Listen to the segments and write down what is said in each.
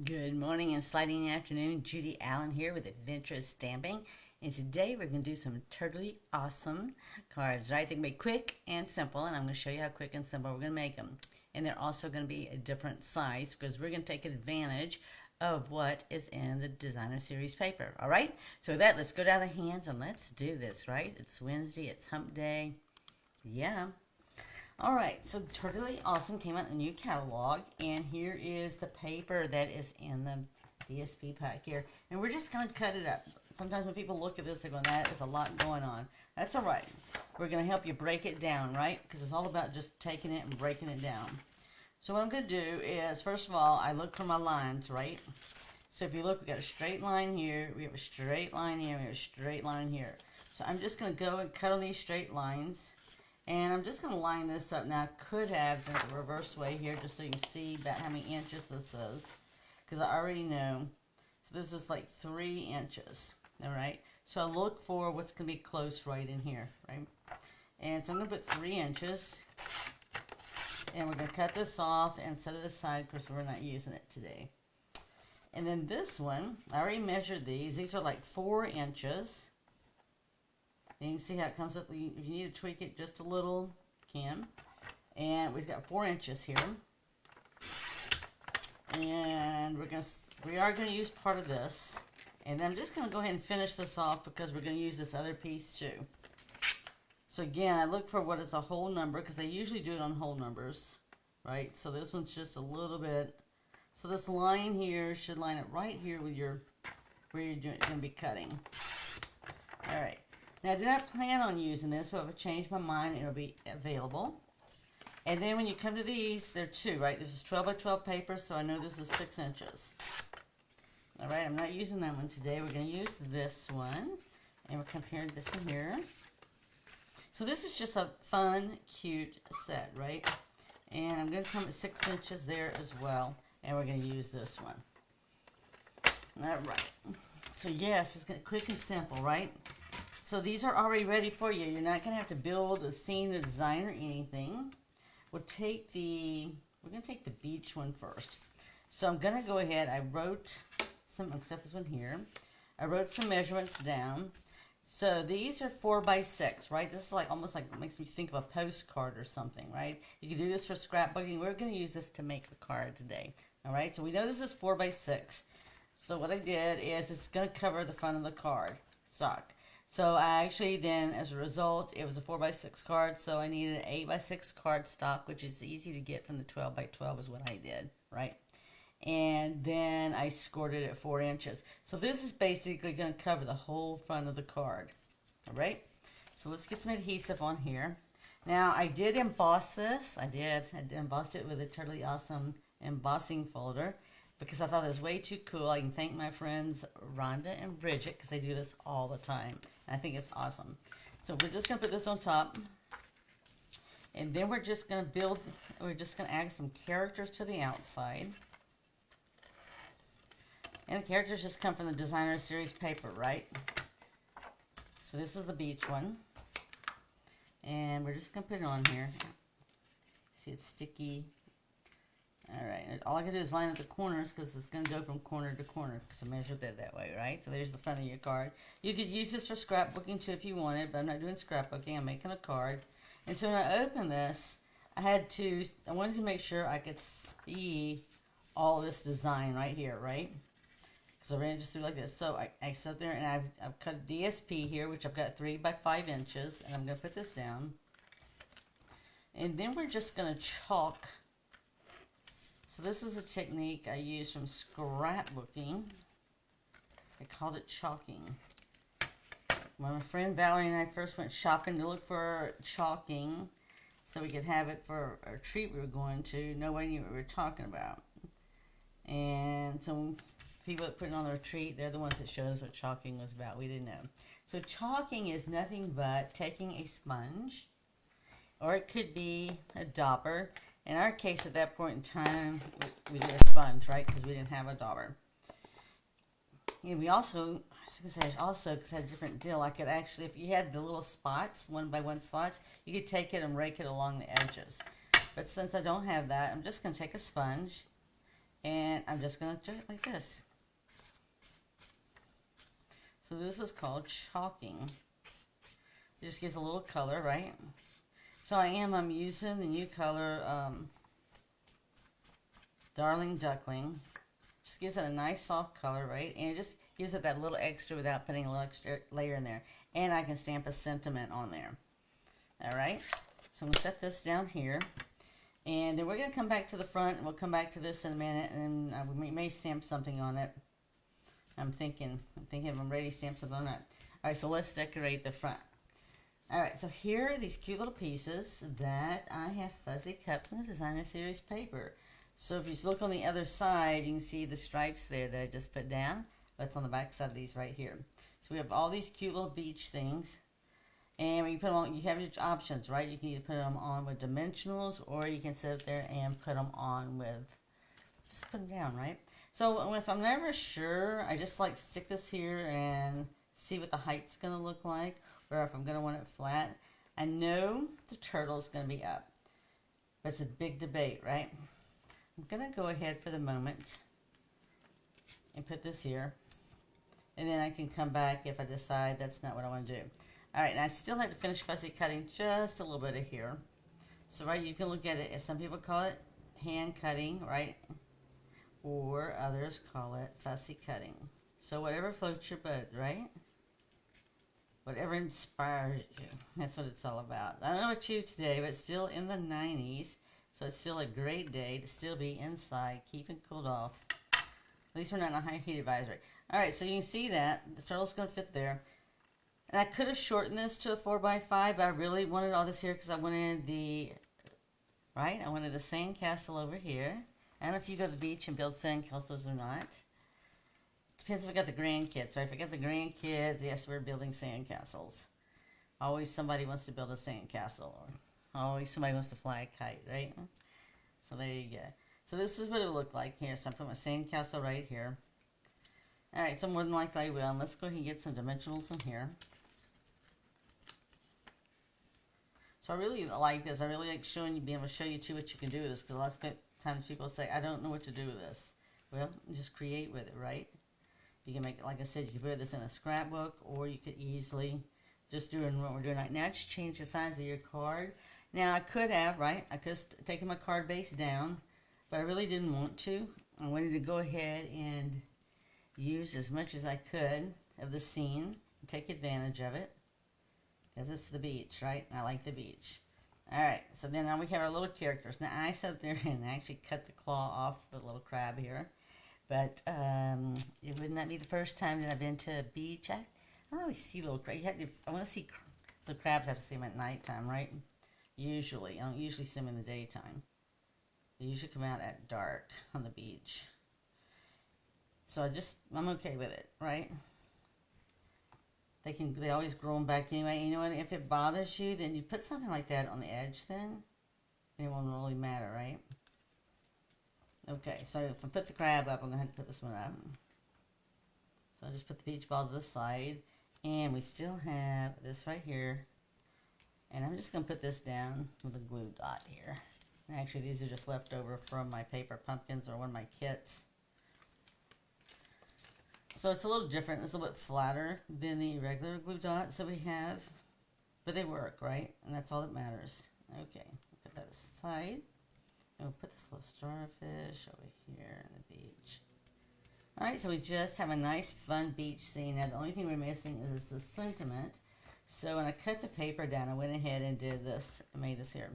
Good morning and sliding afternoon. Judy Allen here with Adventurous Stamping. And today we're going to do some totally awesome cards, right? They can be quick and simple, and I'm going to show you how quick and simple we're going to make them. And they're also going to be a different size because we're going to take advantage of what is in the Designer Series paper, all right? So with that, let's go down the hands and let's do this, right? It's Wednesday, it's hump day. Yeah. All right, so Totally Awesome came out in the new catalog, and here is the paper that is in the DSP pack here. And we're just going to cut it up. Sometimes when people look at this, they're going, that is a lot going on. That's all right. We're going to help you break it down, right? Because it's all about just taking it and breaking it down. So what I'm going to do is, first of all, I look for my lines, right? So if you look, we got a straight line here, we have a straight line here, we have a straight line here. So I'm just going to go and cut on these straight lines. And I'm just going to line this up. Now, I could have done it the reverse way here just so you can see about how many inches this is. Because I already know. So this is like 3 inches. Alright? So I look for what's going to be close right in here. Right? And so I'm going to put 3 inches. And we're going to cut this off and set it aside because we're not using it today. And then this one, I already measured these. These are like 4 inches. And you can see how it comes up. If you need to tweak it just a little, you can. And we've got 4 inches here. And we are going to use part of this. And then I'm just going to go ahead and finish this off because we're going to use this other piece too. So again, I look for what is a whole number because they usually do it on whole numbers, right? So this one's just a little bit. So this line here should line up right here with where you're going to be cutting. All right. Now, I did not plan on using this, but if I change my mind, it'll be available. And then when you come to these, they're 2, right? This is 12 by 12 paper, so I know this is 6 inches. All right, I'm not using that one today. We're going to use this one, and we're comparing this one here. So this is just a fun, cute set, right? And I'm going to come at 6 inches there as well, and we're going to use this one. All right. So yes, it's quick and simple, right? So these are already ready for you. You're not going to have to build a scene, a design, or anything. We're going to take the beach one first. So I'm going to go ahead. I wrote some, I'll set this one here. I wrote some measurements down. So these are 4 by 6, right? This is like almost like, it makes me think of a postcard or something, right? You can do this for scrapbooking. We're going to use this to make a card today. All right, so we know this is 4 by 6. So what I did is it's going to cover the front of the card stock. So I actually then, as a result, it was a 4 by 6 card, so I needed an 8 by 6 card stock, which is easy to get from the 12 by 12 is what I did, right? And then I scored it at 4 inches. So this is basically going to cover the whole front of the card, all right? So let's get some adhesive on here. Now, I did emboss this. I embossed it with a Totally Awesome embossing folder, because I thought it was way too cool. I can thank my friends Rhonda and Bridget because they do this all the time. And I think it's awesome. So we're just going to put this on top. And then we're just going to add some characters to the outside. And the characters just come from the Designer Series paper, right? So this is the beach one. And we're just going to put it on here. See, it's sticky. Alright, all I can do is line up the corners because it's going to go from corner to corner because I measured that way, right? So there's the front of your card. You could use this for scrapbooking too if you wanted, but I'm not doing scrapbooking. I'm making a card. And so when I opened this, I wanted to make sure I could see all this design right here, right? Because I ran it just through like this. So I sat there and I've cut DSP here, which I've got 3 by 5 inches, and I'm going to put this down. And then we're just going to chalk. So this is a technique I use from scrapbooking. I called it chalking. When my friend Valerie and I first went shopping to look for chalking so we could have it for a treat we were going to, nobody knew what we were talking about. And so people that put it on their treat, they're the ones that showed us what chalking was about. We didn't know. So chalking is nothing but taking a sponge, or it could be a dauber. In our case, at that point in time, we did a sponge, right? Because we didn't have a dauber. And we also, because I had a different deal, I could actually, if you had the little spots, 1 by 1 spots, you could take it and rake it along the edges. But since I don't have that, I'm just going to take a sponge And I'm just going to do it like this. So this is called chalking. It just gives a little color, right? So I'm using the new color, Darling Duckling. Just gives it a nice soft color, right? And it just gives it that little extra without putting a little extra layer in there. And I can stamp a sentiment on there. Alright, so I'm going to set this down here. And then we're going to come back to the front, and we'll come back to this in a minute, and we may stamp something on it. I'm thinking if I'm ready to stamp something on it. Alright, so let's decorate the front. Alright, so here are these cute little pieces that I have fuzzy cut from the Designer Series paper. So if you look on the other side, you can see the stripes there that I just put down. That's on the back side of these right here. So we have all these cute little beach things. And when you put them on, you have your options, right? You can either put them on with dimensionals, or you can sit there and put them on with, just put them down, right? So if I'm never sure, I just like stick this here and see what the height's going to look like, or if I'm going to want it flat. I know the turtle's going to be up, but it's a big debate, right? I'm going to go ahead for the moment and put this here, and then I can come back if I decide that's not what I want to do. Alright, and I still have to finish fussy cutting just a little bit of here. So, right, you can look at it as some people call it hand cutting, right? Or others call it fussy cutting. So, whatever floats your boat, right? Whatever inspires you. That's what it's all about. I don't know about you today, but it's still in the 90s. So, it's still a great day to still be inside, keeping cooled off. At least we're not in a high heat advisory. Alright, so you can see that. The turtle's going to fit there. And I could have shortened this to a 4x5, but I really wanted all this here because I wanted the, right? I wanted the sandcastle over here. I don't know if you go to the beach and build sandcastles or not. Depends if I got the grandkids, right? If I got the grandkids, yes, we're building sandcastles. Always somebody wants to build a sandcastle. Or always somebody wants to fly a kite, right? So there you go. So this is what it would look like here. So I'm putting my sandcastle right here. Alright, so more than likely I will. And let's go ahead and get some dimensionals in here. So I really like this. I really like being able to show you too what you can do with this, because a lot of times people say, I don't know what to do with this. Well, just create with it, right? You can make it, like I said, you can put this in a scrapbook, or you could easily just do what we're doing right now. Just change the size of your card. Now, I could have, right? I could have taken my card base down, but I really didn't want to. I wanted to go ahead and use as much as I could of the scene and take advantage of it. Because it's the beach, right? I like the beach. Alright, so then now we have our little characters. Now I sat there and actually cut the claw off the little crab here. But it would not be the first time that I've been to a beach. I don't really see little crabs. I want to see the crabs, I have to see them at nighttime, right? Usually. I don't usually see them in the daytime. They usually come out at dark on the beach. So I'm okay with it, right? They always grow them back anyway. You know what? If it bothers you, then you put something like that on the edge then. It won't really matter, right? Okay, so if I put the crab up, I'm going to have to put this one up. So I just put the beach ball to the side. And we still have this right here. And I'm just going to put this down with a glue dot here. And actually, these are just left over from my paper pumpkins or one of my kits. So it's a little different. It's a little bit flatter than the regular glue dots that we have. But they work, right? And that's all that matters. Okay, put that aside. And we'll put this little starfish over here on the beach. Alright, so we just have a nice, fun beach scene. Now, the only thing we're missing is the sentiment. So when I cut the paper down, I went ahead and did this. I made this here.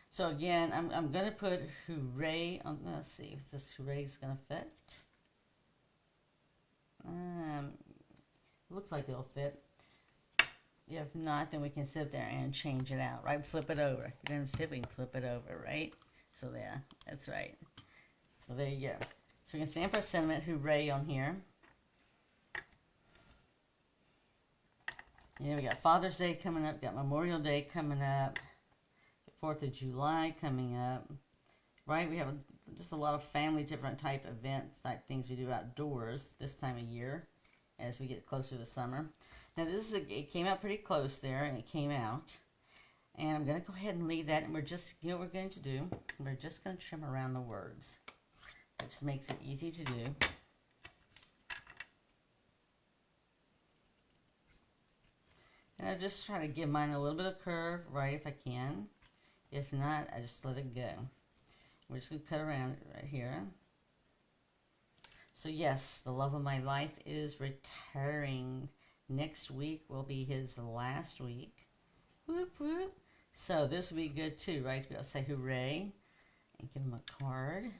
So again, I'm going to put hooray on. Let's see if this hooray is going to fit. Looks like it'll fit. If not, then we can sit there and change it out, right? Flip it over. If it doesn't fit, we can flip it over, right? So there, that's right. So there you go. So we can stamp our sentiment hooray on here. Yeah, we got Father's Day coming up, got Memorial Day coming up, 4th of July coming up, right? We have just a lot of family, different type events, type things we do outdoors this time of year as we get closer to summer. Now it came out pretty close there, and it came out. And I'm going to go ahead and leave that, and we're just, you know what we're going to do? We're just going to trim around the words. It just makes it easy to do. And I just try to give mine a little bit of curve, right, if I can. If not, I just let it go. We're just going to cut around it right here. So yes, the love of my life is retiring. Next week will be his last week. Whoop, whoop. So this will be good too, right? We'll say hooray and give him a card.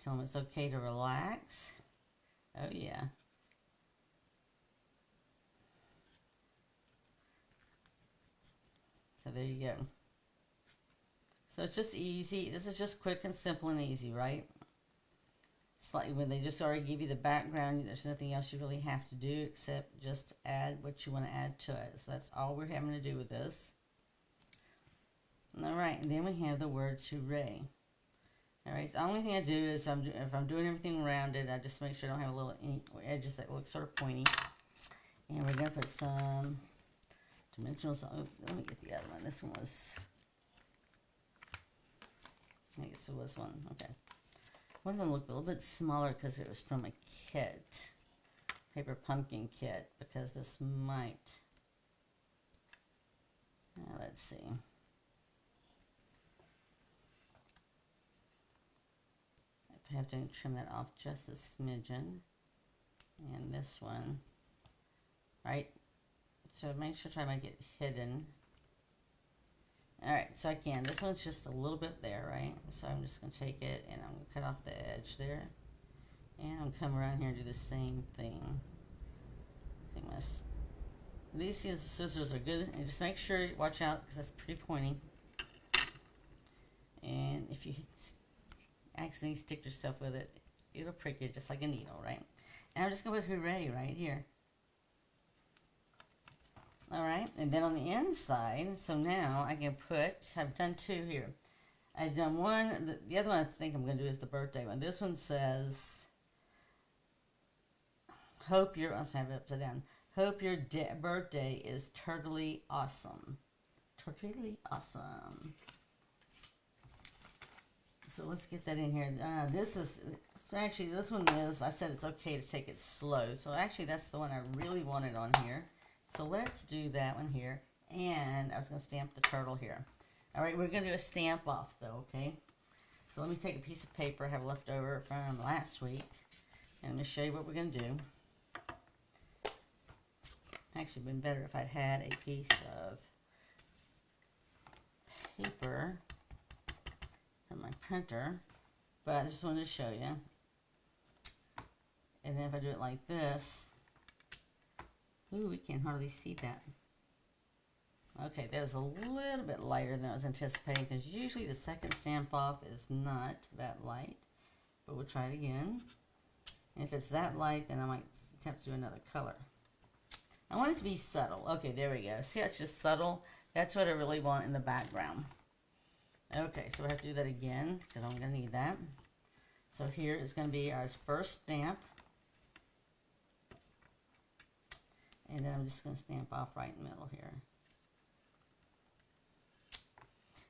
Tell him it's okay to relax. Oh yeah. So there you go. So it's just easy. This is just quick and simple and easy, right? It's like when they just already give you the background, there's nothing else you really have to do except just add what you want to add to it. So that's all we're having to do with this. All right, and then we have the words hooray. All right, so the only thing I do is if I'm doing everything around it, I just make sure I don't have a little edges that look sort of pointy. And we're going to put some dimensionals. Oh, let me get the other one. This one was, I guess it was one. Okay. One of them looked a little bit smaller because it was from a kit, paper pumpkin kit, because this might, let's see. I have to trim that off just a smidgen. And this one, right? So make sure try to make it hidden. Alright, so I can. This one's just a little bit there, right? So I'm just going to take it and I'm going to cut off the edge there. And I'm going to come around here and do the same thing. These scissors are good. And just make sure, watch out, because that's pretty pointy. And if you accidentally stick yourself with it, it'll prick you just like a needle, right? And I'm just going to put hooray right here. Alright, and then on the inside, so now I can put, I've done two here. I've done one, the other one I think I'm going to do is the birthday one. This one says, hope your, I'll have it upside down. Hope your birthday is turtly awesome. Turtly awesome. So let's get that in here. This is, actually this one is, I said it's okay to take it slow. So actually that's the one I really wanted on here. So let's do that one here. And I was going to stamp the turtle here. All right, we're going to do a stamp off though, okay? So let me take a piece of paper I have left over from last week. And let me show you what we're going to do. Actually, been better if I'd had a piece of paper from my printer. But I just wanted to show you. And then if I do it like this, ooh, we can hardly see that. Okay, that was a little bit lighter than I was anticipating because usually the second stamp off is not that light. But we'll try it again. And if it's that light, then I might attempt to do another color. I want it to be subtle. Okay, there we go. See how it's just subtle? That's what I really want in the background. Okay, so we have to do that again because I'm going to need that. So here is going to be our first stamp. And then I'm just going to stamp off right in the middle here.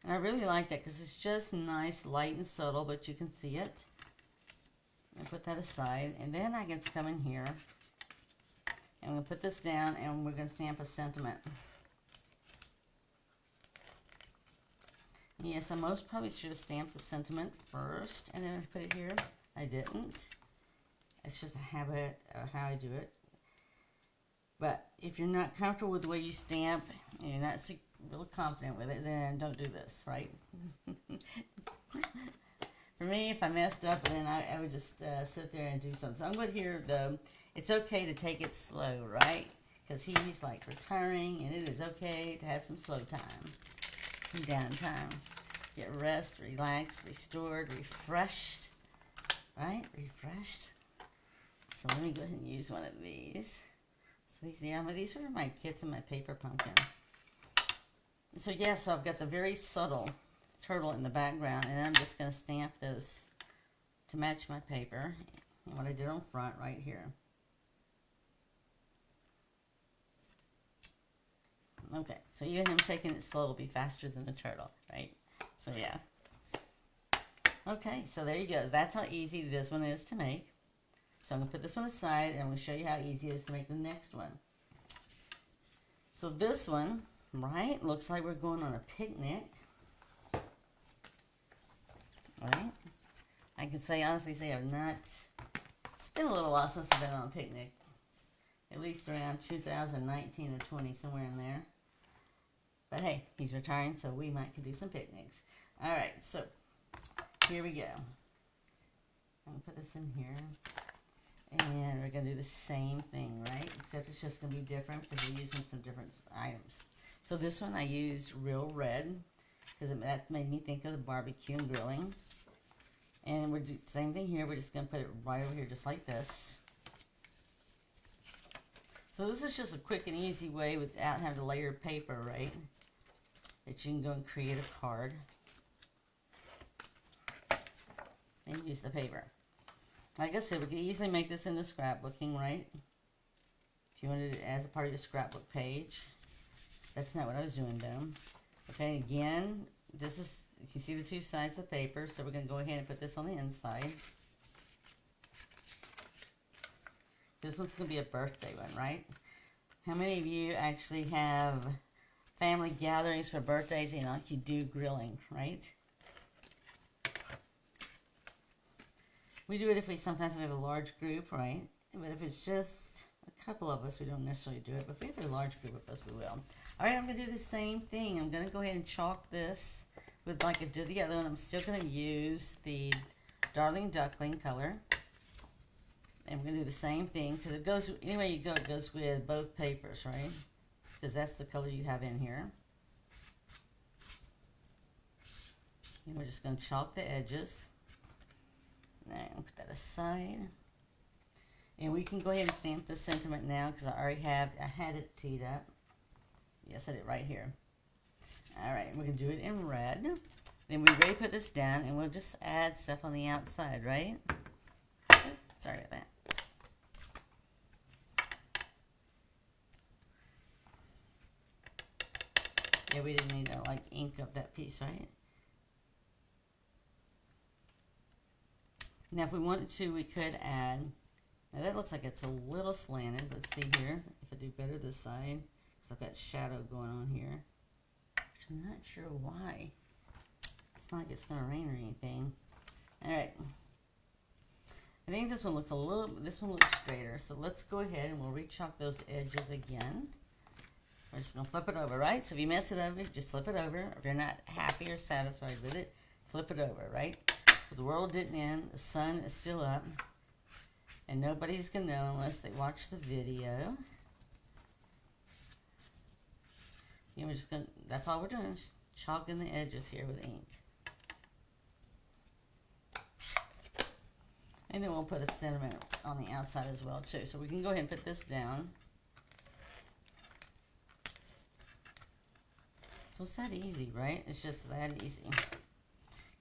And I really like that because it's just nice, light and subtle, but you can see it. And put that aside. And then I can come in here. And I'm going to put this down and we're going to stamp a sentiment. Yes, I most probably should have stamped the sentiment first and then put it here. I didn't. It's just a habit of how I do it. But if you're not comfortable with the way you stamp and you're not really confident with it, then don't do this, right? For me, if I messed up, then I would just sit there and do something. So I'm going to hear it's okay to take it slow, right? Because he's like retiring, and it is okay to have some slow time, some downtime. Get rest, relaxed, restored, refreshed, right? Refreshed. So let me go ahead and use one of these. So these are my kits and my paper pumpkin. So yes, so I've got the very subtle turtle in the background, and I'm just going to stamp those to match my paper. And what I did on front right here. Okay, so even him taking it slow will be faster than the turtle, right? So yeah. Okay, so there you go. That's how easy this one is to make. So I'm going to put this one aside, and I'm going to show you how easy it is to make the next one. So this one, right, looks like we're going on a picnic. Right? I can say, honestly say I've not, it's been a little while since I've been on a picnic. At least around 2019 or 20, somewhere in there. But hey, he's retiring, so we might could do some picnics. Alright, so here we go. I'm going to put this in here. And we're going to do the same thing, right? Except it's just going to be different because we're using some different items. So this one I used Real Red because that made me think of the barbecue and grilling. And we're doing the same thing here. We're just going to put it right over here just like this. So this is just a quick and easy way without having to layer paper, right? That you can go and create a card. And use the paper. Like I said, we could easily make this into scrapbooking, right? If you wanted it as a part of your scrapbook page. That's not what I was doing, though. Okay, again, this is, you see the two sides of paper, so we're going to go ahead and put this on the inside. This one's going to be a birthday one, right? How many of you actually have family gatherings for birthdays, you know, like you do grilling, right? We do it if sometimes we have a large group, right? But if it's just a couple of us, we don't necessarily do it. But if we have a large group of us, we will. All right, I'm going to do the same thing. I'm going to go ahead and chalk this with like I did the other one. I'm still going to use the Darling Duckling color. And we're going to do the same thing because it goes, anyway you go, it goes with both papers, right? Because that's the color you have in here. And we're just going to chalk the edges. Now, I'm going to put that aside. And we can go ahead and stamp this sentiment now because I had it teed up. Yes, I did right here. Alright, we're going to do it in red. Then we already put this down and we'll just add stuff on the outside, right? Sorry about that. Yeah, we didn't need to like ink up that piece, right? Now if we wanted to, we could add, now that looks like it's a little slanted. Let's see here, if I do better this side, because I've got shadow going on here. Which I'm not sure why. It's not like it's going to rain or anything. Alright. I think this one looks this one looks straighter. So let's go ahead and we'll re-chalk those edges again. We're just going to flip it over, right? So if you mess it over, just flip it over. If you're not happy or satisfied with it, flip it over, right? The world didn't end. The sun is still up. And nobody's going to know unless they watch the video. You know, we're just going to, that's all we're doing. Just chalking the edges here with ink. And then we'll put a sentiment on the outside as well, too. So we can go ahead and put this down. So it's that easy, right? It's just that easy.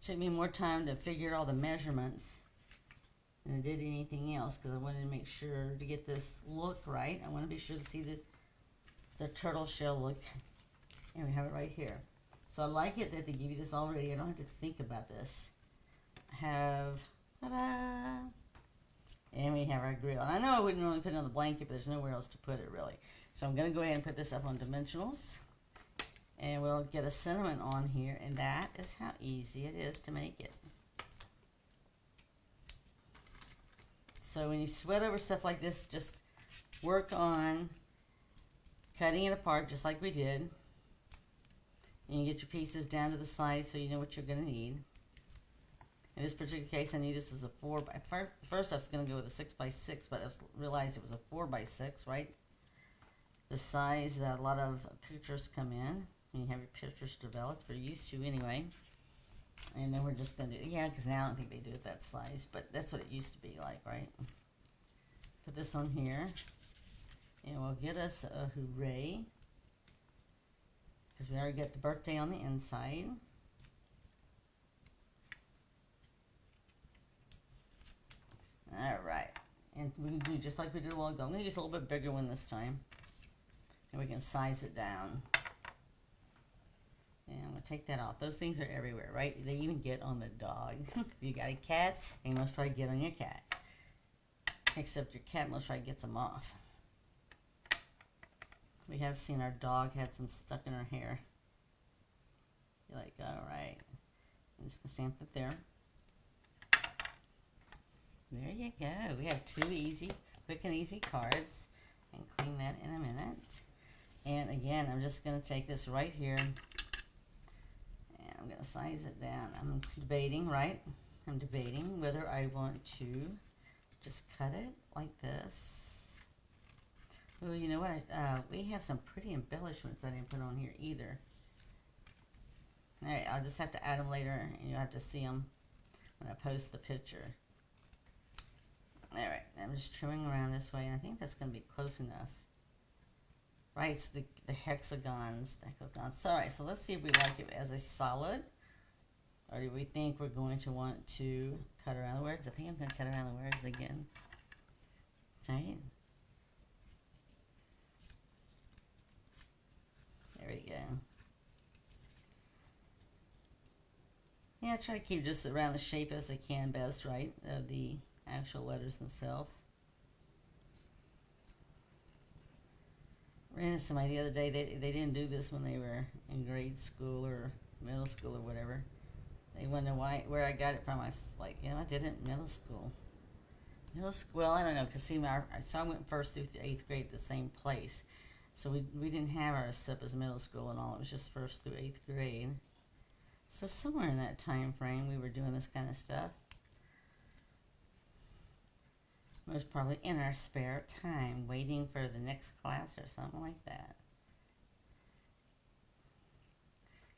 Took me more time to figure all the measurements than it did anything else because I wanted to make sure to get this look right. I want to be sure to see the turtle shell look. And we have it right here. So I like it that they give you this already. I don't have to think about this. I have, ta-da! And we have our grill. And I know I wouldn't normally put it on the blanket, but there's nowhere else to put it really. So I'm going to go ahead and put this up on dimensionals. And we'll get a sentiment on here, and that is how easy it is to make it. So when you sweat over stuff like this, just work on cutting it apart just like we did. And you get your pieces down to the size so you know what you're going to need. In this particular case, I knew this is a 4 by, first I was going to go with a 6x6, but I realized it was a 4x6, right? The size that a lot of pictures come in. When you have your pictures developed, we're used to anyway. And then we're just going to do, yeah, because now I don't think they do it that size, but that's what it used to be like, right? Put this on here, and we'll get us a hooray, because we already got the birthday on the inside. Alright, and we can do just like we did a while ago. I'm going to use a little bit bigger one this time, and we can size it down. And I'm going take that off. Those things are everywhere, right? They even get on the dog. If you got a cat, they most probably get on your cat. Except your cat most probably gets them off. We have seen our dog had some stuck in her hair. You're like, alright. I'm just going to stamp it there. There you go. We have 2 easy, quick and easy cards. And clean that in a minute. And again, I'm just going to take this right here. And I'm going to size it down. I'm debating, right? I'm debating whether I want to just cut it like this. Oh, you know what? We have some pretty embellishments I didn't put on here either. Alright, I'll just have to add them later, and you'll have to see them when I post the picture. Alright, I'm just trimming around this way, and I think that's going to be close enough. Right, it's the hexagons. Alright, so let's see if we like it as a solid, or do we think we're going to want to cut around the words? I think I'm going to cut around the words again. Alright. There we go. Yeah, I try to keep just around the shape as I can best, right, of the actual letters themselves. Ran into somebody the other day, they didn't do this when they were in grade school or middle school or whatever. They wonder where I got it from. I was like, I did it in middle school. Well, I don't know, because see, I went 1st through 8th grade at the same place. So we didn't have our SIP as middle school and all. It was just 1st through 8th grade. So somewhere in that time frame, we were doing this kind of stuff. Most probably in our spare time, waiting for the next class or something like that.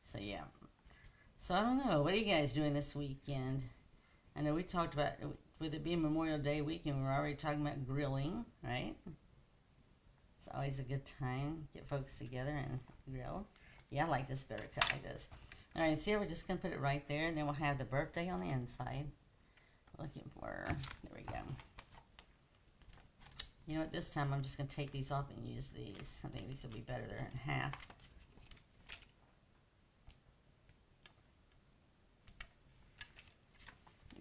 So yeah. So I don't know. What are you guys doing this weekend? I know we talked about, with it being Memorial Day weekend, we're already talking about grilling, right? It's always a good time. Get folks together and grill. Yeah, I like this better cut like this. Alright, so here we're just going to put it right there, and then we'll have the birthday on the inside. Looking for, there we go. You know what, this time I'm just going to take these off and use these. I think these will be better. They're in half.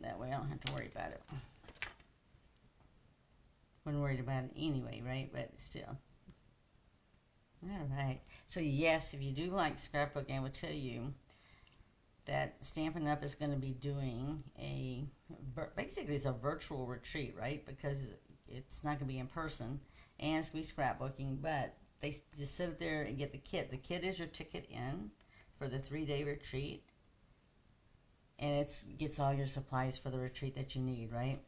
That way I don't have to worry about it. Wasn't worried about it anyway, right? But still. Alright. So yes, if you do like scrapbooking, I will tell you that Stampin' Up! Is going to be doing basically it's a virtual retreat, right? Because it's not going to be in person, and it's going to be scrapbooking, but they just sit there and get the kit. The kit is your ticket in for the 3-day retreat, and it gets all your supplies for the retreat that you need, right?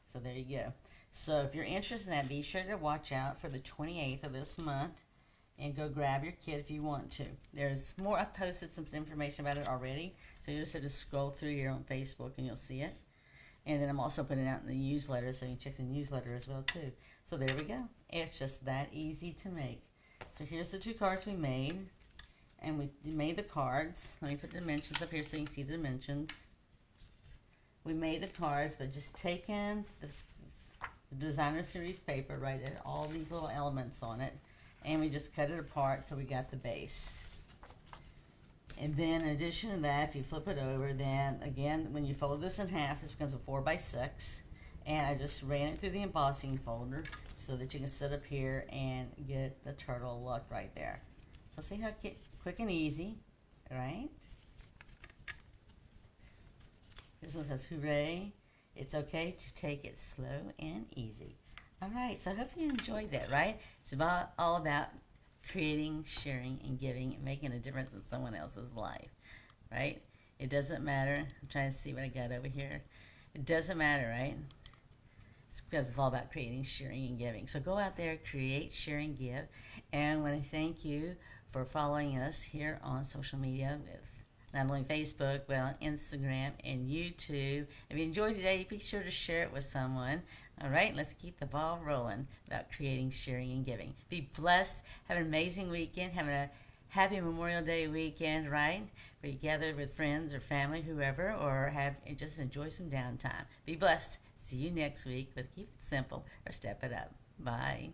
So there you go. So if you're interested in that, be sure to watch out for the 28th of this month, and go grab your kit if you want to. There's more. I posted some information about it already, so you just have to scroll through here on Facebook and you'll see it. And then I'm also putting it out in the newsletter, so you can check the newsletter as well too. So there we go. It's just that easy to make. So here's the 2 cards we made, and we made the cards. Let me put the dimensions up here so you can see the dimensions. We made the cards, but just taking the designer series paper, right, and all these little elements on it, and we just cut it apart so we got the base. And then in addition to that, if you flip it over, then again, when you fold this in half, this becomes a 4x6, and I just ran it through the embossing folder so that you can sit up here and get the turtle look right there. So see how quick and easy, right? This one says, hooray, it's okay to take it slow and easy. All right, so I hope you enjoyed that, right? It's all about creating, sharing, and giving, and making a difference in someone else's life, right? It doesn't matter. I'm trying to see what I got over here. It doesn't matter, right? It's because it's all about creating, sharing, and giving. So go out there, create, share, and give. And I want to thank you for following us here on social media with not only Facebook, but on Instagram and YouTube. If you enjoyed today, be sure to share it with someone. All right, let's keep the ball rolling about creating, sharing, and giving. Be blessed. Have an amazing weekend. Have a happy Memorial Day weekend, right? Where you gather with friends or family, whoever, or just enjoy some downtime. Be blessed. See you next week, but keep it simple or step it up. Bye.